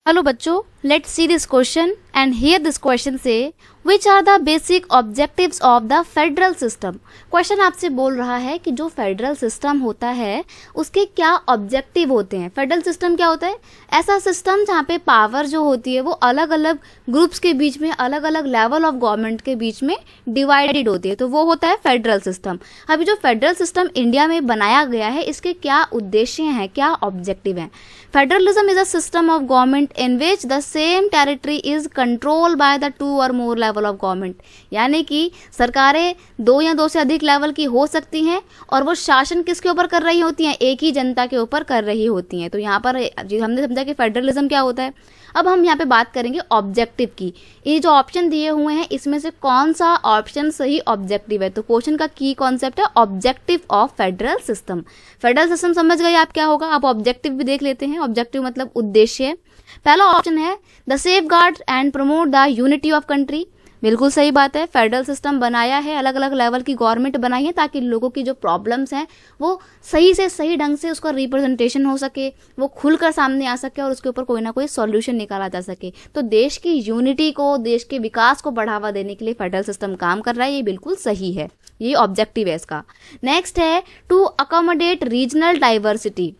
Hello बच्चों, let's see this question and here this question से which are the basic objectives of the federal system. Question आपसे बोल रहा है कि जो फेडरल सिस्टम होता है उसके क्या ऑब्जेक्टिव होते हैं। फेडरल सिस्टम क्या होता है? ऐसा सिस्टम जहाँ पे पावर जो होती है वो अलग अलग ग्रुप्स के बीच में, अलग अलग लेवल ऑफ गवर्नमेंट के बीच में डिवाइडेड होती है, तो वो होता है फेडरल सिस्टम। अभी जो फेडरल सिस्टम इंडिया में बनाया गया है इसके क्या उद्देश्य हैं, क्या ऑब्जेक्टिव हैं? Federalism is a system of government in which the same territory is control by the 2 और मोर लेवल ऑफ गवर्नमेंट। यानी कि सरकारें 2 या 2 से अधिक लेवल की हो सकती हैं और वो शासन किसके ऊपर कर रही होती हैं? एक ही जनता के ऊपर कर रही होती हैं। तो यहाँ पर हमने समझा कि फेडरलिज्म क्या होता है। अब हम यहाँ पे बात करेंगे ऑब्जेक्टिव की। ये जो ऑप्शन दिए हुए हैं इसमें से कौन सा ऑप्शन सही ऑब्जेक्टिव है? तो क्वेश्चन का की कॉन्सेप्ट है objective of federal system. Federal system समझ गए आप क्या होगा। अब ऑब्जेक्टिव भी देख लेते हैं। ऑब्जेक्टिव मतलब उद्देश्य। पहला ऑप्शन है the safe guard and promote the unity of country. बिल्कुल सही बात है। फेडरल सिस्टम बनाया है, अलग अलग लेवल की गवर्नमेंट बनाई है ताकि लोगों की जो प्रॉब्लम्स हैं वो सही से सही ढंग से उसका रिप्रेजेंटेशन हो सके, वो खुलकर सामने आ सके और उसके ऊपर कोई ना कोई सॉल्यूशन निकाला जा सके। तो देश की यूनिटी को, देश के विकास को बढ़ावा देने के लिए फेडरल सिस्टम काम कर रहा है। ये बिल्कुल सही है, ये ऑब्जेक्टिव है इसका। नेक्स्ट है टू अकोमोडेट रीजनल डाइवर्सिटी।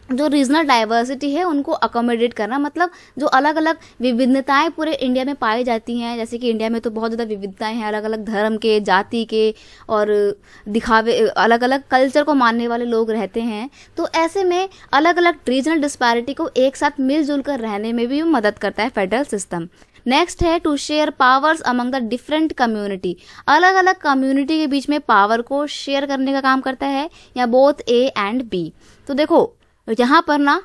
जो रीजनल डाइवर्सिटी है उनको अकोमोडेट करना, मतलब जो अलग अलग विविधताएं पूरे इंडिया में पाई जाती हैं। जैसे कि इंडिया में तो बहुत ज़्यादा विविधताएं हैं, अलग अलग धर्म के, जाति के और दिखावे, अलग अलग कल्चर को मानने वाले लोग रहते हैं। तो ऐसे में अलग अलग रीजनल डिस्पैरिटी को एक साथ मिलजुल कर रहने में भी मदद करता है फेडरल सिस्टम। नेक्स्ट है to share powers among the different community. अलग अलग कम्युनिटी के बीच में पावर को शेयर करने का काम करता है, या बोथ ए एंड बी। तो देखो यहाँ पर ना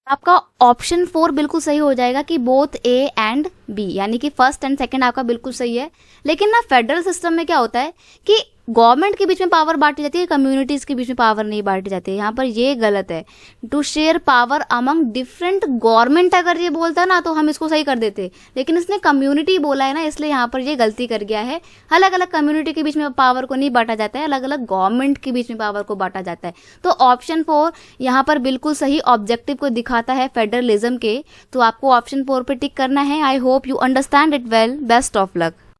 आपका ऑप्शन 4 बिल्कुल सही हो जाएगा कि बोथ ए एंड बी, यानी कि फर्स्ट एंड सेकंड आपका बिल्कुल सही है। लेकिन ना फेडरल सिस्टम में क्या होता है कि गवर्नमेंट के बीच में पावर बांटी जाती है, कम्युनिटीज के बीच में पावर नहीं बांटी जाती है। यहाँ पर ये गलत है। To share power among different government अगर ये बोलता ना तो हम इसको सही कर देते, लेकिन इसने कम्युनिटी बोला है ना, इसलिए यहाँ पर ये गलती कर गया है। अलग अलग कम्युनिटी के बीच में पावर को नहीं बांटा जाता है, अलग अलग गवर्नमेंट के बीच में पावर को बांटा जाता है। तो ऑप्शन 4 यहाँ पर बिल्कुल सही ऑब्जेक्टिव को दिखाता है फेडरलिज्म के। तो आपको ऑप्शन 4 पे टिक करना है। I hope you understand it well. Best of luck.